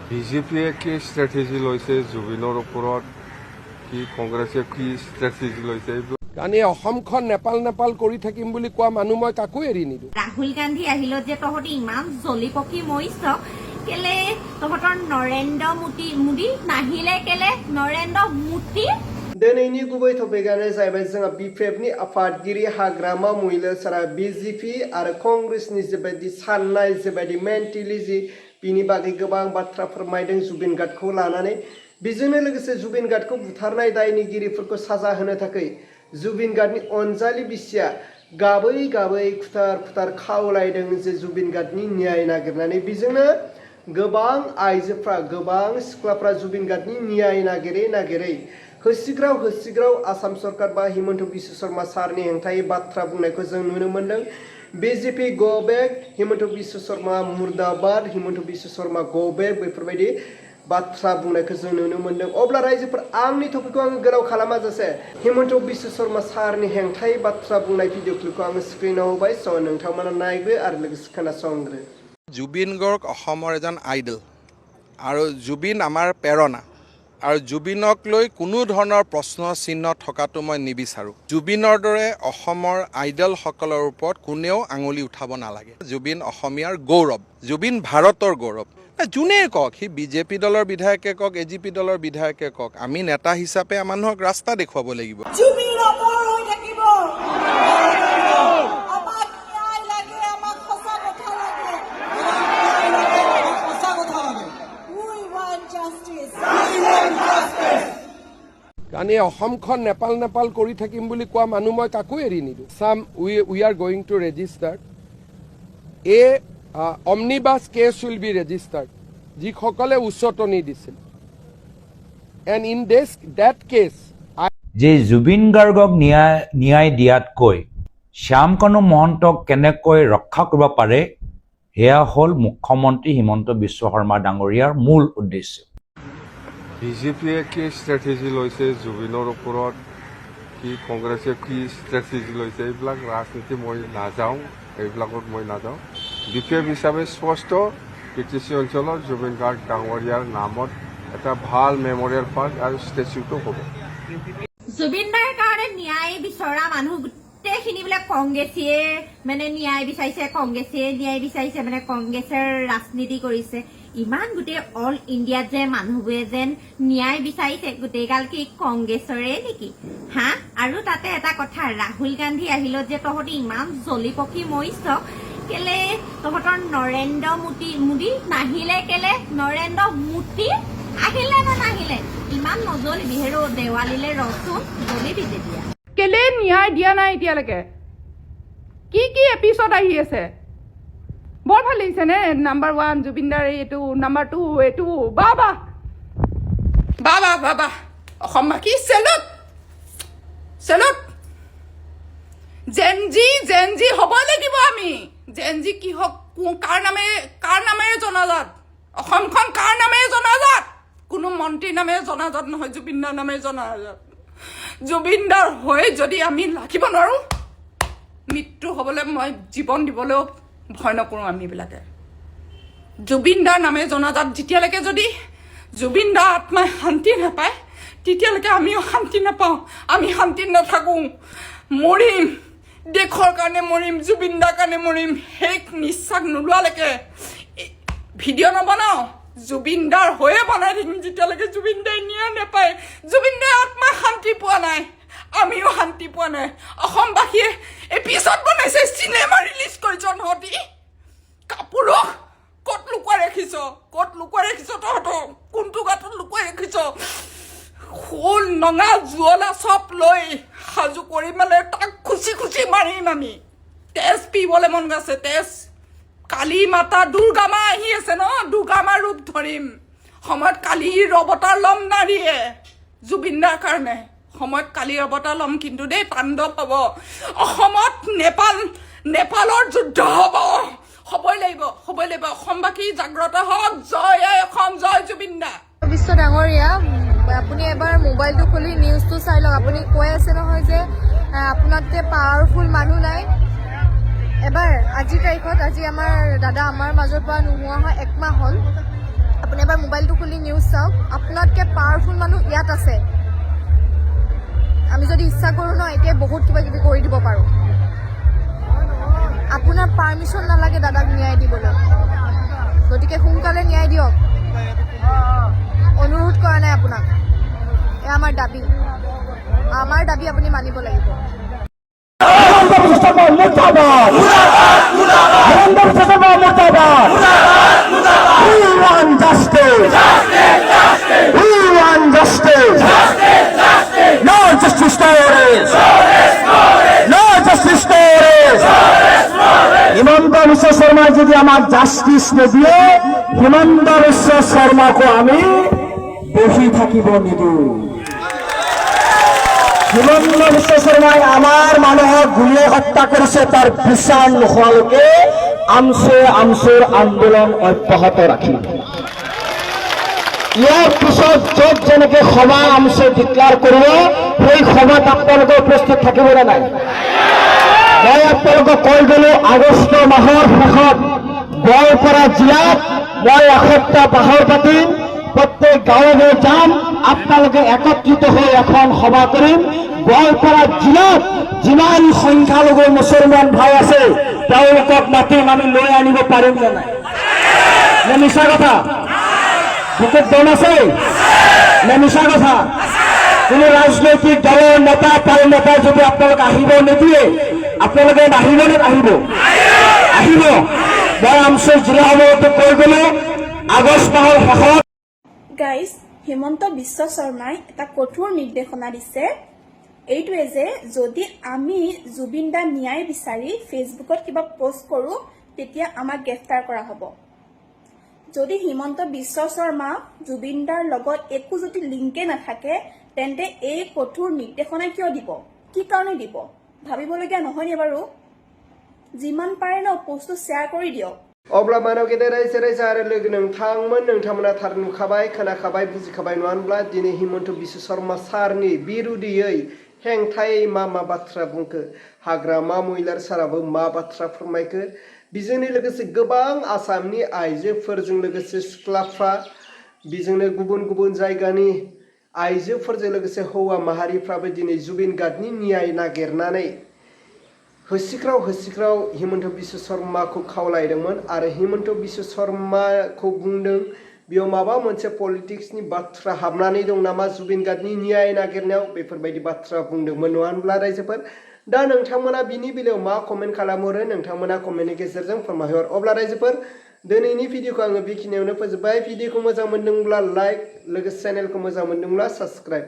BJPয়ে কি ষ্ট্ৰেটেজি লৈছে জুবিনৰ ওপৰত কি কংগ্ৰেছে কি ষ্ট্ৰেটেজি লৈছে কাৰণ এই অসমখন নেপাল কৰি থাকিম বুলি কোৱা মানুহ মই কাকো এৰি নিদিওঁ ৰাহুল গান্ধী আহিলত যে তহঁতি ইমান জলি পকি মৰিছ কেলে তহঁতৰ নৰেন্দ্ৰ মোদী নাহিলে কেলে নৰেন্দ্ৰ মোদী दिनैनि गुबै टपिकआनो जाहैबाय जोंहा BJPनि आफादगिरि हाग्रामा महिलारी BJP आरो कंग्रेसनि जेबायदि साननाय जेबायदि मेन्टेलिटि बिनि बागै गोबां बाथ्रा फोरमायदों जुबिन गार्डखौ लानानै बेजोंनो लोगोसे जुबिन गार्डखौ बुथारनाय दायनिगिरिफोरखौ साजा होनो थाखाय जुबिन गार्डनि अनजालि बिसिया गाबै खुथार खावलायदों जे जुबिन गार्डनि न्याय नागिरनानै बेजोंनो गोबां आइजोफ्रा गोबां सिख्लाफ्रा जुबिन गार्डनि न्याय नागिरै होसिग्राव आसाम सरकार बा हिमन्त बिश्व शर्मा सारनि हेंथायै बाथ्रा बुंनायखौ जों नुनो मोन्दों BJP गो बेक हिमन्त बिश्व शर्मा मुर्दाबाद हिमन्त बिश्व शर्मा गो बेक बेफोरबायदि बाथ्रा बुंनायखौ जों नुनो मोन्दों अब्ला रायजोफोर आंनि टपिकखौ आङो गोलाव खालामाजासे हिमन्त बिश्व शर्मा सारनि हेंथायै बाथ्रा बुंनाय भिडिअ क्लिपखौ आङो स्क्रिनाव होबाय स' नोंथांमोना नायग्रो आरो लोगोसे खोनासंग्रो जुबिन गार्ग অসমৰ এজন আইডল আৰু জুবিন আমাৰ প্ৰেৰণা আৰু জুবিনক লৈ কোনো ধৰণৰ প্ৰশ্ন চিহ্ন থকাটো মই নিবিচাৰোঁ জুবিনৰ দৰে অসমৰ আইডলসকলৰ ওপৰত কোনেও আঙুলি উঠাব নালাগে জুবিন অসমীয়াৰ গৌৰৱ জুবিন ভাৰতৰ গৌৰৱ যোনে কওক সি BJP দলৰ বিধায়কে কওক AGP দলৰ বিধায়কে কওক আমি নেতা হিচাপে মানুহক ৰাস্তা দেখুৱাব লাগিব জুবিন অমৰ হৈ থাকিব কাৰণ এই অসমখন নেপাল কৰি থাকিম বুলি কোৱা মানুহ মই কাকো এৰি নিদিওঁ we are going to register a omnibus case will be registered যিসকলে উচ্চতনি দিছিল এণ্ড ইন দেট কেছ যে জুবিন গাৰ্গক ন্যায় দিয়াতকৈ শ্যামকানু মহন্তক কেনেকৈ ৰক্ষা কৰিব পাৰে সেয়া হ'ল মুখ্যমন্ত্ৰী হিমন্ত বিশ্ব শৰ্মা ডাঙৰীয়াৰ মূল উদ্দেশ্য BJPয়ে কি ষ্ট্ৰেটেজি লৈছে জুবিনৰ ওপৰত কি কংগ্ৰেছে কি ষ্ট্ৰেটেজি লৈছে এইবিলাক ৰাজনীতি মই নাযাওঁ এইবিলাকত মই নাযাওঁ BJP হিচাপে স্পষ্ট PTC অঞ্চলৰ জুবিন গাৰ্গ ডাঙৰীয়াৰ নামত এটা ভাল মেমৰিয়েল পাৰ্ক আৰু ষ্টেচুটো হ'ব জুবিনদাৰ কাৰণে ন্যায় বিচৰা মানুহ গোটেইখিনি বোলে কংগ্ৰেছীয়ে মানে ন্যায় বিচাৰিছে মানে কংগ্ৰেছৰ ৰাজনীতি কৰিছে ইমান গোটেই অল ইণ্ডিয়াত যে মানুহবোৰে যেন ন্যায় বিচাৰিছে গোটেইগাল কি কংগ্ৰেছৰে নেকি হা আৰু তাতে এটা কথা ৰাহুল গান্ধী আহিলত যে তহঁতি ইমান জলি পকি মৰিছ কেলে তহঁতৰ নৰেন্দ্ৰ মোদী নাহিলে কেলে নৰেন্দ্ৰ মোদী আহিলে নে নাহিলে ইমান নজলিবি হেৰ দেৱালীলে ৰচোন জ্বলিবি তেতিয়া কেলে ন্যায় দিয়া নাই এতিয়ালৈকে কি এপিছড আহি আছে বৰ ভাল লাগিছে নে নাম্বাৰ 1 জুবিনদাৰ এইটো নাম্বাৰ 2 এইটো বাবা অসমবাসী চেলুট জেনজি হ'ব লাগিব আমি জেনজি কি হওক কাৰ নামেৰে জনাজাত অসমখন কাৰ নামেৰে জনাজাত কোনো মন্ত্ৰীৰ নামেৰে জনাজাত নহয় জুবিনদাৰ নামেৰে জনাজাত জুবিনদাৰ হৈ যদি আমি ৰাখিব নোৱাৰোঁ মৃত্যু হ'বলৈ মই জীৱন দিবলৈও ভয় নকৰোঁ আমিবিলাকে জুবিনদাৰ নামেৰে জনাজাত যেতিয়ালৈকে যদি জুবিনদাৰ আত্মাই শান্তি নাপায় তেতিয়ালৈকে আমিও শান্তি নাপাওঁ আমি শান্তিত নাথাকোঁ মৰিম দেশৰ কাৰণে মৰিম জুবিনদাৰ কাৰণে মৰিম শেষ নিশ্বাস নোলোৱালৈকে ভিডিঅ' নবনাওঁ জুবিনদাৰ হৈয়ে বনাই থাকিম যেতিয়ালৈকে জুবিনদাই ন্যায় নাপায় জুবিনদাৰ আত্মাই শান্তি পোৱা নাই আমিও শান্তি পোৱা নাই অসমবাসীয়ে এপিছড বনাইছে চিনেমা ৰিলিজ কৰিছ তহঁতি কাপোৰক ক'ত লুকুৱাই ৰাখিছ তহঁতক কোনটো গাঁতত লুকুৱাই ৰাখিছ খোল নঙা জুৱলা চব লৈ সাজু কৰি মানে তাক খুচি মাৰিম আমি তেজ পিবলৈ মন গৈছে তেজ কালী মাতা দুৰ্গা মা আহি আছে ন দুৰ্গা মা ৰূপ ধৰিম সময়ত কালীৰ অৱতাৰ ল'ম নাৰীয়ে জুবিনদাৰ কাৰণে সময়ত কালীৰ অৱতাৰ ল'ম কিন্তু দেই তাণ্ডৱ হ'ব অসমত নেপালৰ যুদ্ধ হ'বই লাগিব অসমবাসী জাগ্ৰত হওক জয় অসম জয় জুবিনদা বিশ্ব ডাঙৰীয়া আপুনি এবাৰ মোবাইলটো খুলি নিউজটো চাই লওক আপুনি কৈ আছে নহয় যে আপোনাতকৈ পাৱাৰফুল মানুহ নাই এবাৰ আজিৰ তাৰিখত আজি আমাৰ দাদা আমাৰ মাজৰ পৰা নোহোৱা হয় 1 মাহ হ'ল আপুনি এবাৰ মোবাইল চাওক আপোনাতকৈ পাৱাৰফুল মানুহ ইয়াত আছে আমি যদি ইচ্ছা কৰোঁ ন এতিয়া বহুত কিবা কিবি কৰি দিব পাৰোঁ আপোনাৰ পাৰ্মিশ্যন নালাগে দাদাক ন্যায় দিবলৈ গতিকে সোনকালে ন্যায় দিয়ক অনুৰোধ কৰা নাই আপোনাক এয়া আমাৰ দাবী আপুনি মানিব লাগিব হিমন্ত বিশ্ব শর্মা যদি আমার জাস্টিস নিদিয়ে হিমন্ত বিশ্ব শর্মাকে আমি বহি থাকিব নিদু হিমন্ত বিশ্ব শর্মাই আমার মানুহক গুলিয়ে হত্যা করেছে তার বিচার নোহোৱালৈকে আমচুৰ আন্দোলন অব্যাহত ৰাখিম ইয়াৰ পিছত য'ত যেনেকে সভা আমচুৰ ডিক্লেয়াৰ কৰিব সেই সভাত আপোনালোকে উপস্থিত থাকিব নে নাই মই আপোনালোকক কৈ দিলো আগষ্ট মাহৰ শেষত গোৱালপাৰা জিলাত মই এসপ্তাহ বাহৰ পাতিম প্ৰত্যেক গাঁৱে যাম আপোনালোকে একত্ৰিত হৈ এখন সভা কৰিম গোৱালপাৰা জিলাত যিমান সংখ্যালঘু মুছলমান ভাই আছে তেওঁলোকক মাতিম আমি লৈ আনিব পাৰিম নে নাই নে মিছা কথা বুকুত দম আছে নে মিছা কথা কোনো ৰাজনৈতিক দলৰ নেতা পাল নেতা যদি আপোনালোকে আহিব নিদিয়ে আপোনালোকে নাহিব নে নাহিব আহিব মই আমচুৰ জিলা সভাপতি কৈ গলো আগষ্ট মাহৰ শেষত গাইজ হিমন্ত বিশ্ব শৰ্মাই এটা কঠোৰ নিৰ্দেশনা দিছে এইটোৱে যে যদি আমি জুবিন দাৰ ন্যায় বিচাৰি ফেচবুকত কিবা পোষ্ট কৰোঁ তেতিয়া আমাক গ্ৰেফতাৰ কৰা হ'ব যদি হিমন্ত বিশ্ব শৰ্মা জুবিন দাৰ লগত একো যদি লিংকে নাথাকে তেন্তে এই কঠোৰ নিৰ্দেশনা কিয় দিব কি কাৰণে দিব ভাবিবলগীয়া নহয়নে বাৰু যিমান পাৰে ন পোষ্টটো শ্বেয়াৰ কৰি দিয়ক अब्ला मानव गेदेर रायजो राजा आरो लोगो नोंथांमोना थार नुखाबाय खोनाखाबाय बुजिखाबाय नङा होनब्ला दिनै हिमন্ত বিশ্ব शर्मा सारनि बिरुदियै हेंथायै मा बाथ्रा बुंखो हाग्रामा महिलार साराबो मा बाथ्रा फोरमायखो बेजोंनो लोगोसे गोबां आसामनि आइजोफोरजों लोगोसे सिख्लाफ्रा बेजोंनो गुबुन गुबुन जायगानि आइजोफोरजों लोगोसे हौवा माहारिफ्राबो दिनै जुबिन गार्गनि न्याय नागिरनानै होसिख्राव हिमন্ত বিশ্ব शर्माखौ खावलायदोंमोन आरो हिमন্ত বিশ্ব शर्माखौ बुंदों बेयाव माबा मोनसे पलिटिक्सनि बाथ्रा हाबनानै दं नामा जुबिन गार्गनि न्याय नागिरनायाव बेफोरबायदि बाथ्रा बुंदोंमोन नङा होनब्ला रायजोफोर दा नोंथांमोना बिनि बेलायाव मा कमेन्ट खालामहरो नोंथांमोना कमेन्टनि गेजेरजों फोरमायहर अब्ला रायजोफोर दिनैनि भिडिअखौ आङो बेखिनियावनो फोजोबबाय भिडिअखौ मोजां मोनदोंब्ला लाइक लोगोसे चेनेलखौ मोजां मोनदोंब्ला साबस्क्राइब